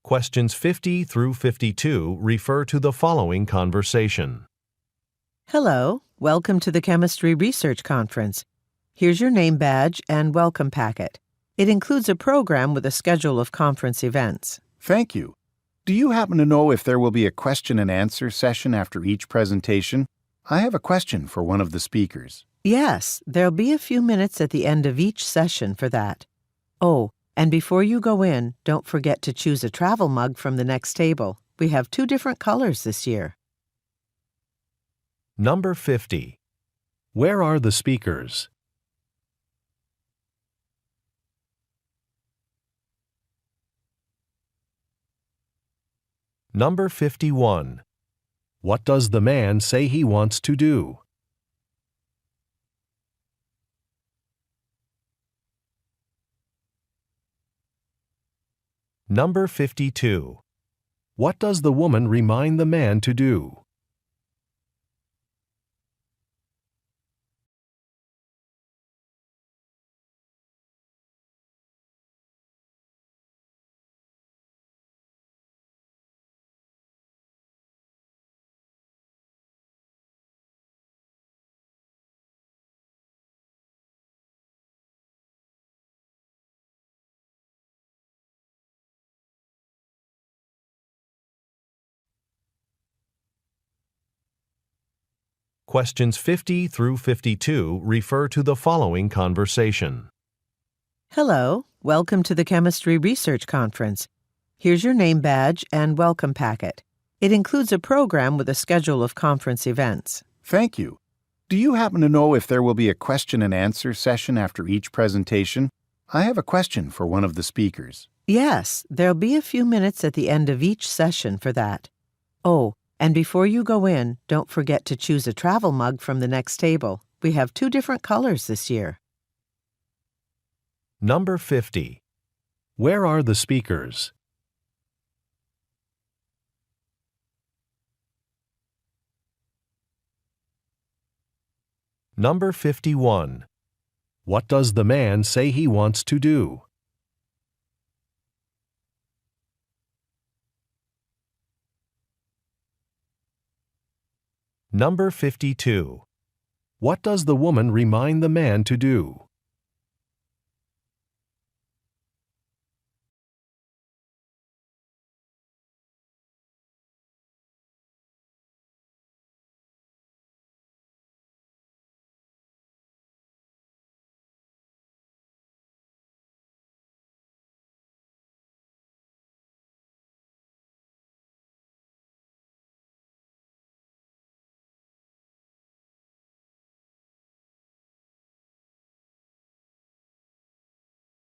Questions 50 through 52 refer to the following conversation. Hello, welcome to the Chemistry Research Conference. Here's your name badge and welcome packet. It includes a program with a schedule of conference events. Thank you. Do you happen to know if there will be a question and answer session after each presentation? I have a question for one of the speakers. Yes, there'll be a few minutes at the end of each session for that. Oh, and before you go in, don't forget to choose a travel mug from the next table. We have 2 different colors this year. Number 50. Where are the speakers? Number 51. What does the man say he wants to do? Number 52. What does the woman remind the man to do? Questions 50 through 52 refer to the following conversation. Hello, welcome to the Chemistry Research Conference. Here's your name badge and welcome packet. It includes a program with a schedule of conference events. Thank you. Do you happen to know if there will be a question and answer session after each presentation? I have a question for one of the speakers. Yes, there'll be a few minutes at the end of each session for that. Oh, and before you go in, don't forget to choose a travel mug from the next table. We have 2 different colors this year. Number 50. Where are the speakers? Number 51. What does the man say he wants to do? Number 52. What does the woman remind the man to do?